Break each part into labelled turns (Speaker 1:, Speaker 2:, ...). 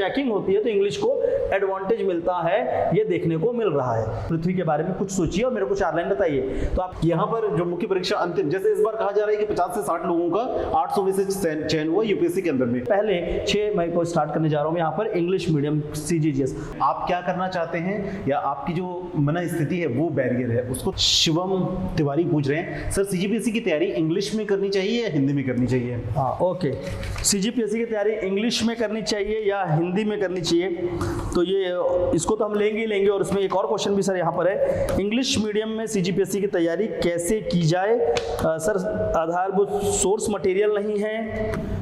Speaker 1: Checking होती है तो इंग्लिश को एडवांटेज मिलता है, ये देखने को मिल रहा है। पृथ्वी के बारे में कुछ सोचिए और मेरे को 4 लाइन बताइए। तो आप
Speaker 2: यहाँ पर जो मुख्य परीक्षा अंतिम, जैसे इस बार कहा जा रहा है कि 50 से 60 लोगों का 800 में से चयन हुआ यूपीएससी के अंदर में।
Speaker 1: पहले 6 मई को स्टार्ट करने जा रहा हूँ यहाँ पर इंग्लिश मीडियम CGGS।
Speaker 2: आप क्या करना चाहते हैं या आपकी जो मन स्थिति है वो बैरियर है, उसको शिवम तिवारी पूछ रहे हैं। सर सीजीपीएससी की तैयारी इंग्लिश में करनी चाहिए या हिंदी में करनी चाहिए?
Speaker 1: हाँ ओके, सीजीपीएससी की तैयारी इंग्लिश में करनी चाहिए या हिंदी में करनी चाहिए, तो ये इसको तो हम लेंगे ही लेंगे। और इसमें एक और क्वेश्चन भी सर यहाँ पर है, इंग्लिश मीडियम में सीजीपीएससी की तैयारी कैसे की जाए? सर आधारभूत सोर्स मटेरियल नहीं है,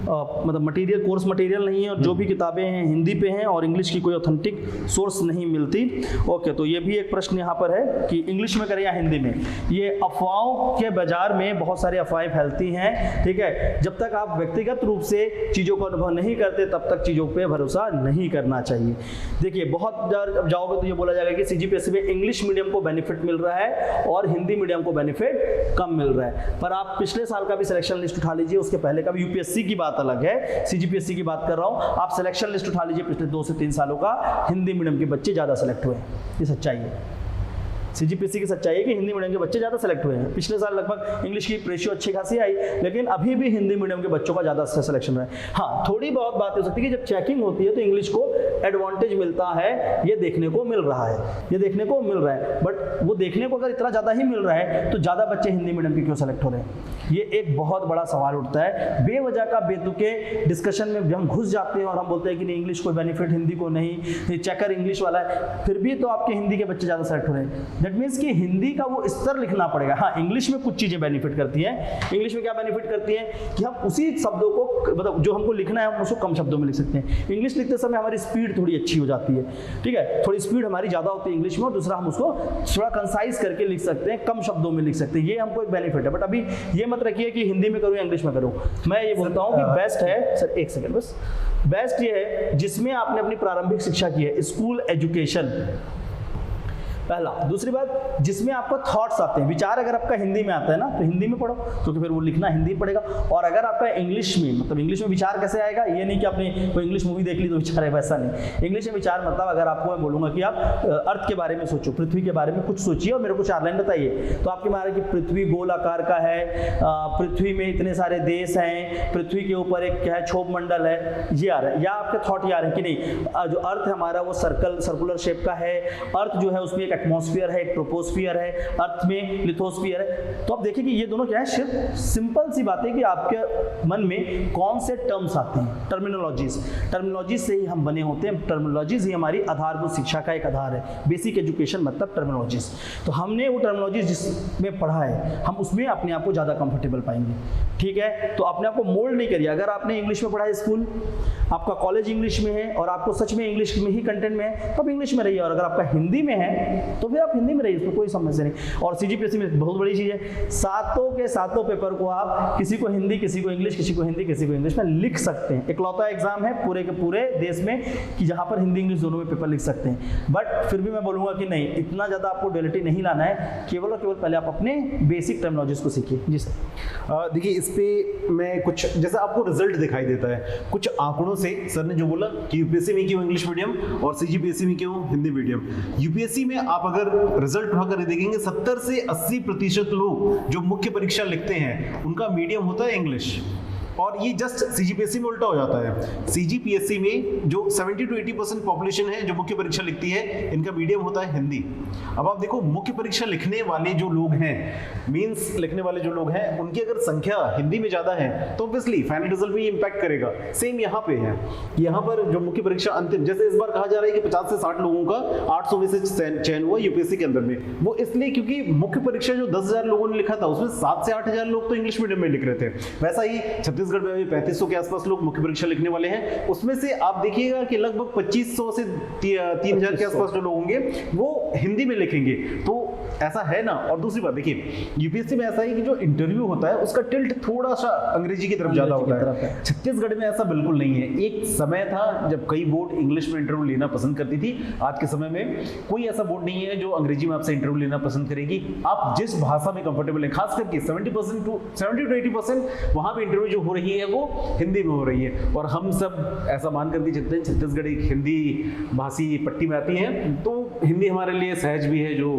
Speaker 1: मतलब मटेरियल कोर्स मटेरियल नहीं है, और जो भी किताबें हैं हिंदी पे हैं और इंग्लिश की कोई ऑथेंटिक सोर्स नहीं मिलती। ओके, तो ये भी एक प्रश्न यहाँ पर है कि इंग्लिश में करें या हिंदी में। ये अफवाहों के बाजार में बहुत सारी अफवाहें फैलती हैं, ठीक है। जब तक आप व्यक्तिगत रूप से चीज़ों को अनुभव नहीं करते तब तक चीज़ों पे भरोसा नहीं करना चाहिए। देखिए बहुत जब जाओगे तो ये बोला जाएगा कि सीजीपीएससी में इंग्लिश मीडियम को बेनिफिट मिल रहा है और हिंदी मीडियम को बेनिफिट कम मिल रहा है। पर आप पिछले साल का भी सिलेक्शन लिस्ट उठा लीजिए, उसके पहले का भी, यूपीएससी की बात अलग है, सीजीपीएससी की बात कर रहा हूँ। आप सिलेक्शन लिस्ट उठा लीजिए पिछले 2 से 3 सालों का, हिंदी मीडियम के बच्चे ज़्यादा सेलेक्ट हुए हैं। ये सच्चाई है, सीजीपीएससी की सच्चाई है कि हिंदी मीडियम के बच्चे ज़्यादा सेलेक्ट हुए हैं। पिछले साल लगभग इंग्लिश की रेशियो अच्छी खासी आई, लेकिन अभी भी हिंदी मीडियम के बच्चों का ज़्यादा सिलेक्शन है। हाँ, थोड़ी बहुत बात हो सकती है कि जब चेकिंग होती है तो इंग्लिश को एडवांटेज मिलता है, ये देखने को मिल रहा है, ये देखने को मिल रहा है। बट वो देखने को अगर इतना ज़्यादा ही मिल रहा है तो ज़्यादा बच्चे हिंदी मीडियम के क्यों सेलेक्ट हो रहे हैं? ये एक बहुत बड़ा सवाल उठता है। बेवजह का बेतुके डिस्कशन में जब हम घुस जाते हैं और हम बोलते हैं कि नहीं इंग्लिश को बेनिफिट, हिंदी को नहीं, चेकर इंग्लिश वाला है, फिर भी तो आपके हिंदी के बच्चे ज़्यादा सेलेक्ट हो रहे हैं। दैट मीन्स कि हिंदी का वो स्तर लिखना पड़ेगा। हाँ, इंग्लिश में कुछ चीज़ें बेनिफिट करती हैं। इंग्लिश में क्या बेनिफिट करती हैं कि हम उसी शब्दों को, मतलब जो हमको लिखना है हम उसको कम शब्दों में लिख सकते हैं। इंग्लिश लिखते समय हमारी स्पीड थोड़ी अच्छी हो जाती है, ठीक है, थोड़ी स्पीड हमारी ज़्यादा होती है इंग्लिश में, और दूसरा हम उसको थोड़ा कंसाइज करके लिख सकते हैं, कम शब्दों में लिख सकते हैं। ये हमको एक बेनिफिट है। बट अभी ये मत रखिए कि हिंदी में करूँ या इंग्लिश में करूँ। मैं ये बोलता हूँ कि बेस्ट है, सर एक सेकेंड बस, बेस्ट ये है जिसमें आपने अपनी प्रारंभिक शिक्षा की है, स्कूल एजुकेशन पहला। दूसरी बात, जिसमें आपको थॉट्स आते हैं, विचार अगर आपका हिंदी में आता है ना तो हिंदी में पढ़ो, क्योंकि फिर वो लिखना हिंदी पड़ेगा। और अगर आपका इंग्लिश में, मतलब इंग्लिश में विचार कैसे आएगा, ये नहीं कि आपने कोई इंग्लिश मूवी देख ली तो विचार है, वैसा नहीं। इंग्लिश में विचार मतलब अगर आपको मैं बोलूँगा कि आप अर्थ के बारे में सोचो, पृथ्वी के बारे में कुछ सोचिए और मेरे को 4 लाइन बताइए, तो आपके मारे कि पृथ्वी गोल आकार का है, पृथ्वी में इतने सारे देश हैं, पृथ्वी के ऊपर एक क्या है क्षोभ मंडल है, ये आ रहा है। या आपके थॉट ये आ रहे हैं कि नहीं जो अर्थ हमारा वो सर्कुलर शेप का है, अर्थ जो है उसमें एटमॉस्फेयर है, एक ट्रोपोस्फियर है, अर्थ में लिथोस्फियर है। तो आप देखिए कि ये दोनों क्या है, सिर्फ सिंपल सी बात है कि आपके मन में कौन से टर्म्स आते हैं, टर्मिनोलॉजीज से ही हम बने होते हैं। टर्मिनोलॉजीज ही हमारी आधारभूत शिक्षा का एक आधार है। बेसिक एजुकेशन मतलब टर्मिनोलॉजीज। तो हमने वो टर्मिनोलॉजीज जिसमें पढ़ा है हम उसमें अपने आप को ज़्यादा कंफर्टेबल पाएंगे, ठीक है। तो अपने आप को मोल्ड नहीं करिए। अगर आपने इंग्लिश में पढ़ा है, स्कूल आपका कॉलेज इंग्लिश में है और आपको सच में इंग्लिश में ही कंटेंट में है तो आप इंग्लिश में रहिए, और अगर आपका हिंदी में है तो फिर आप हिंदी में रहिए, इसमें कोई समस्या नहीं। और सीजीपीएससी में बहुत बड़ी चीज़ है, सातों के सातों पेपर को आप किसी को हिंदी, किसी को इंग्लिश, किसी को हिंदी, किसी को इंग्लिश में लिख सकते हैं। इकलौता एग्जाम है पूरे के पूरे देश में कि जहाँ पर हिंदी इंग्लिश दोनों में पेपर लिख सकते हैं। बट फिर भी मैं बोलूँगा कि नहीं, इतना ज़्यादा आपको डुअलिटी नहीं लाना है, केवल और केवल पहले आप अपने बेसिक टर्मिनोलॉजीज को सीखिए। जी सर।
Speaker 2: देखिए इस पे मैं कुछ, जैसे आपको रिजल्ट दिखाई देता है कुछ आंकड़ों से, सर ने जो बोला कि यूपीएससी में क्यों इंग्लिश मीडियम और सीजीपीएससी में क्यों हिंदी मीडियम। यूपीएससी में आप अगर रिजल्ट उठाकर देखेंगे 70 से 80% लोग जो मुख्य परीक्षा लिखते हैं उनका मीडियम होता है इंग्लिश, और ये जस्ट सीजीपीएससी में उल्टा हो जाता है। सीजीपीएससी में जो 70 to 80% पॉपुलेशन है जो मुख्य परीक्षा लिखती है, इनका मीडियम होता है हिंदी। अब आप देखो मुख्य परीक्षा लिखने वाले जो लोग हैं, मेंस लिखने वाले जो लोग हैं, उनकी अगर संख्या हिंदी में ज्यादा है तो ऑब्वियसली फाइनल रिजल्ट में इंपैक्ट करेगा। सेम यहाँ पे है, यहाँ पर जो मुख्य परीक्षा अंतिम, जैसे इस बार कहा जा रहा है कि 50 से 60 लोगों का 800 में से चयन हुआ यूपीएससी के अंदर में। वो इसलिए क्योंकि मुख्य परीक्षा जो 10,000 लोगों ने लिखा था उसमें 7 से 8,000 लोग तो इंग्लिश मीडियम में लिख रहे थे। वैसा ही छत्तीसगढ़ में अभी 3500 के आसपास लोग मुख्य परीक्षा लिखने वाले हैं। उसमें से आप देखिएगा कि लगभग 2500 से 3000 के आसपास जो लोग होंगे वो हिंदी में लिखेंगे। तो ऐसा है ना। और दूसरी बात देखिए, यूपीएससी में ऐसा है कि जो इंटरव्यू होता है उसका टिल्ट थोड़ा सा अंग्रेजी की तरफ ज्यादा होता है। छत्तीसगढ़ में ऐसा बिल्कुल नहीं है। एक समय था जब कई बोर्ड इंग्लिश में इंटरव्यू लेना पसंद करती थी। आज के समय में कोई ऐसा बोर्ड नहीं है जो अंग्रेजी में आपसे इंटरव्यू लेना पसंद करेगी। आप जिस भाषा में कंफर्टेबल है, खास करके 70 to 80% वहां पे इंटरव्यू जो हो हो रही है वो हिंदी में हो रही है। और हम सब ऐसा मान करके चलते हैं छत्तीसगढ़ी हिंदी भाषी पट्टी में आती है, तो हिंदी हमारे लिए सहज भी है। जो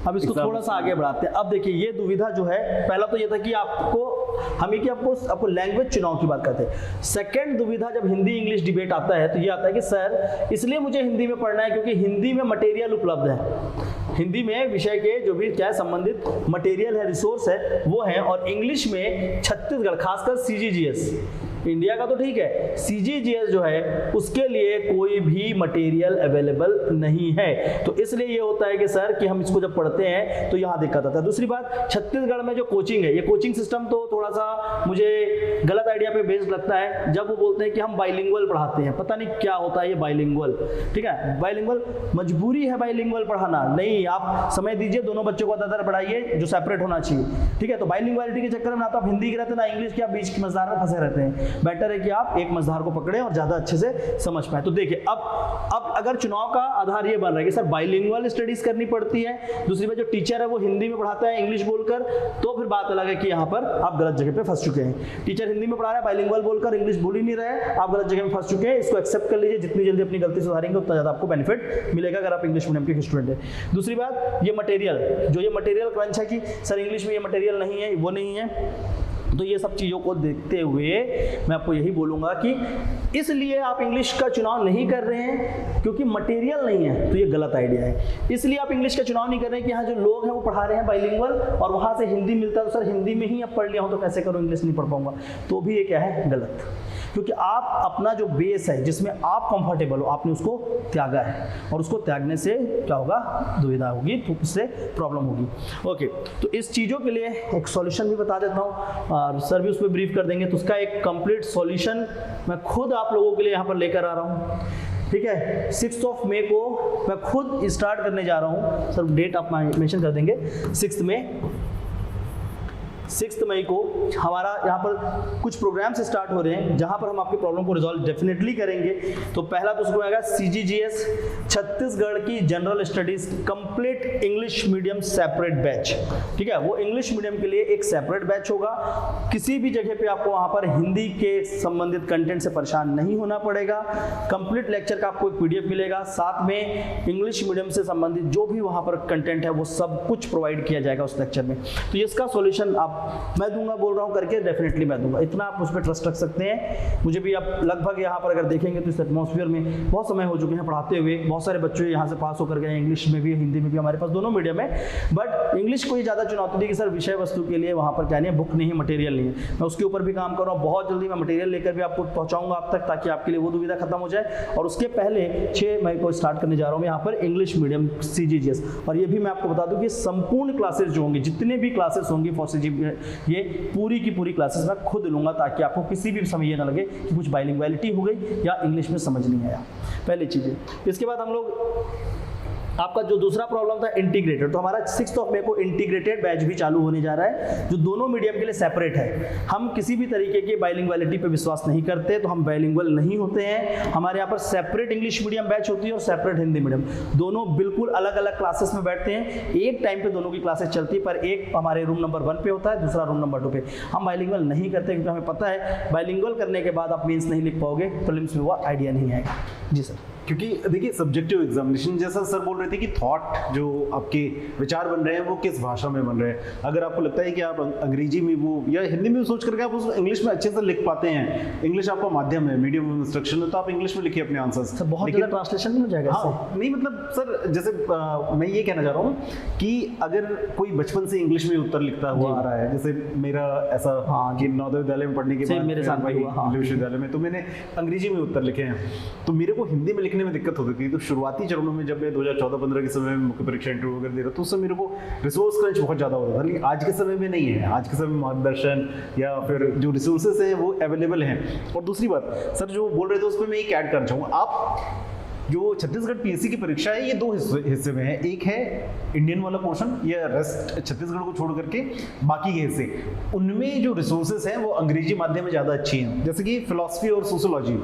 Speaker 1: अब इसको थोड़ा सा आगे बढ़ाते हैं। अब देखिए ये दुविधा जो है, पहला तो ये था कि आपको लैंग्वेज चुनाव की बात करते हैं। सेकंड दुविधा जब हिंदी इंग्लिश डिबेट आता है तो ये आता है कि सर इसलिए मुझे हिंदी में पढ़ना है क्योंकि हिंदी में मटेरियल उपलब्ध है, हिंदी में विषय के जो भी क्या संबंधित मटेरियल है, रिसोर्स है वो है, और इंग्लिश में छत्तीसगढ़ खासकर सीजीजीएस, इंडिया का तो ठीक है, सीजीजीएस जो है उसके लिए कोई भी मटेरियल अवेलेबल नहीं है। तो इसलिए ये होता है कि सर कि हम इसको जब पढ़ते हैं तो यहाँ दिक्कत आता है। दूसरी बात, छत्तीसगढ़ में जो कोचिंग है, ये कोचिंग सिस्टम तो थोड़ा सा मुझे गलत आइडिया पे बेस्ड लगता है। जब वो बोलते हैं कि हम बाइलिंगुअल पढ़ाते हैं, पता नहीं क्या होता है ये बाइलिंगुअल, ठीक है, बाइलिंगुअल मजबूरी है बाइलिंगुअल पढ़ाना, नहीं आप समय दीजिए, दोनों बच्चों को अदर पढ़ाइए जो सेपरेट होना चाहिए, ठीक है। तो बाइलिंगुअलिटी के चक्कर में ना तो आप हिंदी के रहते ना इंग्लिश के, आप बीच की मझधार में फंसे रहते हैं। बेटर है कि आप एक मझधार को पकड़े और ज्यादा अच्छे से समझ पाए। तो देखिए अब अगर चुनाव का आधार ये बन रहा है कि सर बाइलिंगुअल स्टडीज करनी पड़ती है, दूसरी बात जो टीचर है वो हिंदी में पढ़ाता है इंग्लिश बोलकर, तो फिर बात अलग है कि यहाँ पर आप गलत जगह पे फंस चुके हैं। टीचर हिंदी में पढ़ा रहा है, बाइलिंगुअल बोलकर इंग्लिश बोल ही नहीं रहे, आप गलत जगह में फंस चुके हैं। इसको एक्सेप्ट कर लीजिए, जितनी जल्दी अपनी गलती सुधारेंगे उतना ज्यादा आपको बेनिफिट मिलेगा अगर आप इंग्लिश मीडियम के स्टूडेंट है। दूसरी बात, ये मटेरियल क्रंच है कि सर इंग्लिश में ये मटेरियल नहीं है, वो नहीं है, तो ये सब चीज़ों को देखते हुए मैं आपको यही बोलूँगा कि इसलिए आप इंग्लिश का चुनाव नहीं कर रहे हैं क्योंकि मटेरियल नहीं है, तो ये गलत आइडिया है। इसलिए आप इंग्लिश का चुनाव नहीं कर रहे हैं कि यहाँ जो लोग हैं वो पढ़ा रहे हैं बाइलिंगुअल और वहाँ से हिंदी मिलता है, तो सर हिंदी में ही अब पढ़ लिया हूँ तो कैसे करूँ, इंग्लिश नहीं पढ़ पाऊँगा, तो भी ये क्या है, गलत। क्योंकि आप अपना जो बेस है जिसमें आप कंफर्टेबल हो, आपने उसको त्यागा है, और उसको त्यागने से क्या होगा, दुविधा होगी, तो उससे प्रॉब्लम होगी। ओके, तो इस चीज़ों के लिए एक सॉल्यूशन भी बता देता हूँ और सर भी उस पर ब्रीफ कर देंगे। तो उसका एक कंप्लीट सॉल्यूशन मैं खुद आप लोगों के लिए यहाँ पर लेकर आ रहा हूँ, ठीक है। 6 मई को मैं खुद स्टार्ट करने जा रहा हूँ, सर डेट आप मेंशन कर देंगे, 6 मई को हमारा यहाँ पर कुछ प्रोग्राम्स स्टार्ट हो रहे हैं जहाँ पर हम आपकी प्रॉब्लम को रिजॉल्व डेफिनेटली करेंगे। तो पहला तो उसको आएगा सीजीजीएस छत्तीसगढ़ की general studies complete English medium separate batch, ठीक है। वो इंग्लिश मीडियम के लिए एक सेपरेट बैच होगा। किसी भी जगह पे आपको वहाँ पर हिंदी के संबंधित कंटेंट से परेशान नहीं होना पड़ेगा। कंप्लीट लेक्चर का आपको एक पीडीएफ मिलेगा, साथ में इंग्लिश मीडियम से संबंधित जो भी वहाँ पर कंटेंट है वो सब कुछ प्रोवाइड किया जाएगा उस लेक्चर में। तो ये इसका सॉल्यूशन आप मैं दूंगा, बोल रहा हूं करके, डेफिनेटली मैं दूंगा, इतना आप मुझ पर ट्रस्ट रख सकते हैं। मुझे भी आप लगभग यहाँ पर अगर देखेंगे तो इस एटमॉस्फेयर में बहुत समय हो चुके हैं पढ़ाते हुए, बहुत सारे बच्चे यहाँ से पास होकर गए, इंग्लिश में भी हिंदी में भी, हमारे पास दोनों मीडियम है। बट इंग्लिश को ही ज़्यादा चुनौती थी कि सर विषय वस्तु के लिए वहाँ पर क्या नहीं है, बुक नहीं है, मटेरियल नहीं है। मैं उसके ऊपर भी काम कर रहा हूँ, बहुत जल्दी मैं मटेरियल लेकर भी आपको पहुँचाऊंगा आप तक, ताकि आपके लिए वो दुविधा खत्म हो जाए। और उसके पहले 6 मई को स्टार्ट करने जा रहा हूँ यहाँ पर इंग्लिश मीडियम सीजीजीएस। और ये भी मैं आपको बता दूँ कि संपूर्ण क्लासेस जो होंगी, जितने भी क्लासेस होंगी फॉर सीजीजीएस, ये पूरी की पूरी क्लासेस मैं खुद लूंगा, ताकि आपको किसी भी समय ये ना लगे कि कुछ बाइलिंगुअलिटी हो गई या इंग्लिश में समझ नहीं आया, पहली चीज़ है। इसके बाद हम लोग आपका जो दूसरा प्रॉब्लम था इंटीग्रेटेड, तो हमारा 6 मई को इंटीग्रेटेड बैच भी चालू होने जा रहा है जो दोनों मीडियम के लिए सेपरेट है। हम किसी भी तरीके की बाइलिंगुअलिटी पे विश्वास नहीं करते, तो हम बाइलिंगुअल नहीं होते हैं। हमारे यहाँ पर सेपरेट इंग्लिश मीडियम बैच होती है और सेपरेट हिंदी मीडियम, दोनों बिल्कुल अलग अलग क्लासेस में बैठते हैं। एक टाइम पे दोनों की क्लासेस चलती है, पर एक हमारे रूम नंबर 1 पे होता है, दूसरा रूम नंबर 2 पे। हम बाइलिंगुअल नहीं करते क्योंकि हमें पता है बाइलिंगुअल करने के बाद आप मेंस नहीं लिख पाओगे, प्रीलिम्स में वो आइडिया नहीं आएगा। जी सर।
Speaker 2: क्योंकि देखिए सब्जेक्टिव एग्जामिनेशन, जैसा सर बोल रहे थे कि थॉट जो आपके विचार बन रहे हैं वो किस भाषा में बन रहे हैं। अगर आपको लगता है कि आप अंग्रेजी में वो या हिंदी में सोच करके आप उसको इंग्लिश में अच्छे से लिख पाते हैं, इंग्लिश आपका माध्यम है, मीडियम ऑफ इंस्ट्रक्शन है, तो आप इंग्लिश में लिखिए अपने आंसर्स।
Speaker 1: सर बहुत ज़्यादा ट्रांसलेशन नहीं हो जाएगा?
Speaker 2: हाँ, नहीं मतलब सर जैसे मैं ये कहना चाह रहा हूँ कि अगर कोई बचपन से इंग्लिश में उत्तर लिखता हुआ आ रहा है, जैसे मेरा ऐसा कि नवोदय विद्यालय में पढ़ने के बाद
Speaker 1: मेरे साथ
Speaker 2: विश्वविद्यालय में, तो मैंने अंग्रेजी में उत्तर लिखे हैं, तो मेरे को हिंदी में लिखने में दिक्कत होती थी। तो शुरुआती चरणों में जब मैं 2014-15 के समय में मुख्य परीक्षा इंटरव्यू वगैरह दे रहा, तो उस समय मेरे को रिसोर्स क्रंच बहुत ज़्यादा होता था। लेकिन आज के समय में नहीं है, आज के समय में मार्गदर्शन या फिर जो रिसोर्सेज हैं वो अवेलेबल हैं। और दूसरी बात सर जो बोल रहे थे उस पर मैं एक ऐड करना चाहूँगा, आप जो छत्तीसगढ़ पीएससी की परीक्षा है ये 2 हिस्से में है। एक है इंडियन वाला पोर्शन, या रेस्ट छत्तीसगढ़ को छोड़ करके बाकी के हिस्से, उनमें जो रिसोर्सेज हैं वो अंग्रेजी माध्यम में ज़्यादा अच्छी हैं। जैसे कि फिलॉसफी और सोशियोलॉजी,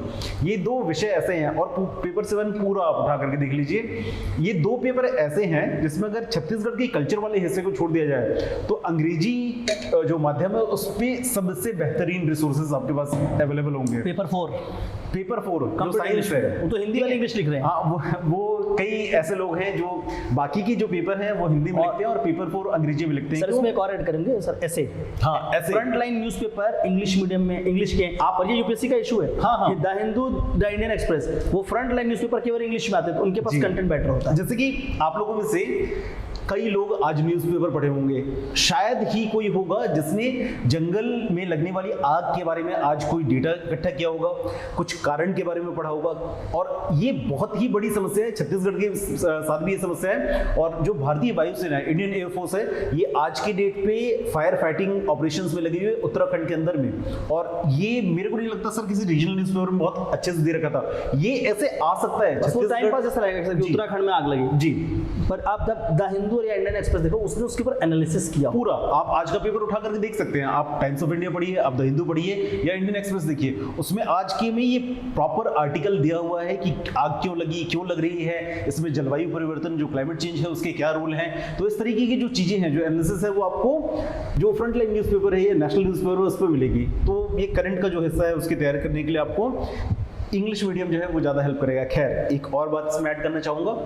Speaker 2: ये 2 विषय ऐसे हैं, और पेपर 7 पूरा आप उठा करके देख लीजिए, ये 2 पेपर ऐसे हैं जिसमें अगर छत्तीसगढ़ के कल्चर वाले हिस्से को छोड़ दिया जाए तो अंग्रेजी जो माध्यम है उस पर सबसे बेहतरीन रिसोर्सेज आपके पास अवेलेबल होंगे।
Speaker 1: पेपर 4
Speaker 2: जो साइंस है,
Speaker 1: वो तो हिंदी वाली इंग्लिश लिख रहे हैं।
Speaker 2: हाँ, वो कई ऐसे लोग हैं जो बाकी की जो पेपर है वो हिंदी में लिखते हैं और पेपर 4 अंग्रेजी में लिखते हैं।
Speaker 1: सर इसमें एक और ऐड करेंगे सर, ऐसे
Speaker 2: हाँ, ऐसे
Speaker 1: front line newspaper English medium में, इंग्लिश के आप, और ये यूपीएससी का इशू है।
Speaker 2: हाँ।
Speaker 1: The Hindu, the Indian express, वो फ्रंट लाइन न्यूज़पेपर केवल इंग्लिश में आते हैं, तो उनके पास कंटेंट बेटर होता है।
Speaker 2: जैसे कि आप लोगों में से कई लोग आज न्यूज़पेपर पढ़े होंगे, शायद ही कोई होगा जिसने जंगल में लगने वाली आग के बारे में आज कोई डेटा इकट्ठा किया होगा, कुछ कारण के बारे में पढ़ा होगा। और ये बहुत ही बड़ी समस्या है, छत्तीसगढ़ के साथ भी ये समस्या है। और जो भारतीय वायुसेना है, इंडियन एयरफोर्स है, ये आज के डेट पे फायर फाइटिंग ऑपरेशंस में लगी हुई है उत्तराखंड के अंदर में। और ये मेरे को नहीं लगता सर किसी रीजनल न्यूज़पेपर में बहुत अच्छे से दे रखा था। ये ऐसे आ सकता है,
Speaker 1: टाइम पास ऐसा लगेगा कि उत्तराखंड में आग लगी
Speaker 2: जी,
Speaker 1: पर आप जब द हिंदू या इंडियन एक्सप्रेस देखो, उसने उसके ऊपर एनालिसिस किया
Speaker 2: पूरा। आप आज का पेपर उठा करके देख सकते हैं, आप टाइम्स ऑफ इंडिया पढ़िए, आप द हिंदू पढ़िए या इंडियन एक्सप्रेस देखिए, उसमें आज के में ये प्रॉपर आर्टिकल दिया हुआ है कि आग क्यों लगी, क्यों लग रही है, इसमें जलवायु परिवर्तन जो क्लाइमेट चेंज है उसके क्या रोल हैं। तो इस तरीके की जो चीजें हैं, जो एनालिसिस है, वो आपको जो फ्रंट लाइन न्यूज़पेपर है या नेशनल न्यूज़पेपर है उस पर मिलेगी। तो ये करंट का जो हिस्सा है उसकी तैयारी करने के लिए आपको इंग्लिश मीडियम जो है वो ज़्यादा हेल्प करेगा। खैर, एक और बात इसमें ऐड करना चाहूँगा,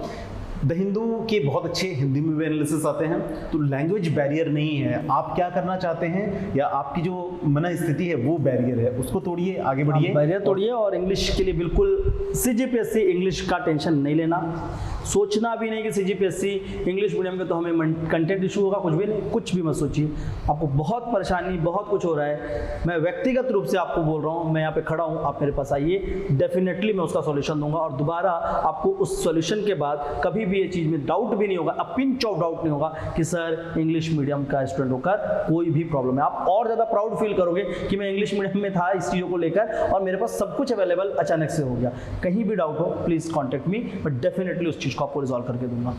Speaker 2: द हिंदू के बहुत अच्छे हिंदी में भी एनालिसिस आते हैं, तो लैंग्वेज बैरियर नहीं है। आप क्या करना चाहते हैं या आपकी जो मन स्थिति है वो बैरियर है, उसको तोड़िए, आगे बढ़िए,
Speaker 1: बैरियर तोड़िए। और इंग्लिश के लिए बिल्कुल सीजीपीएससी इंग्लिश का टेंशन नहीं लेना, सोचना भी नहीं कि सीजीपीएससी इंग्लिश मीडियम के तो हमें कंटेंट इशू होगा, कुछ भी नहीं, कुछ भी मत सोचिए। आपको बहुत परेशानी, बहुत कुछ हो रहा है, मैं व्यक्तिगत रूप से आपको बोल रहा हूँ, मैं यहाँ पे खड़ा हूँ, आप मेरे पास आइए, डेफिनेटली मैं उसका सॉल्यूशन दूंगा। और दोबारा आपको उस सॉल्यूशन के बाद कभी भी ये चीज़ में डाउट भी नहीं होगा, अ पिंच ऑफ डाउट नहीं होगा कि सर इंग्लिश मीडियम का स्टूडेंट होकर कोई भी प्रॉब्लम है। आप और ज़्यादा प्राउड फील करोगे कि मैं इंग्लिश मीडियम में था इस चीज़ों को लेकर और मेरे पास सब कुछ अवेलेबल अचानक से हो गया। कहीं भी डाउट हो please contact me, but definitely उस चीज़ को आपको रिजॉल्व करके दूंगा।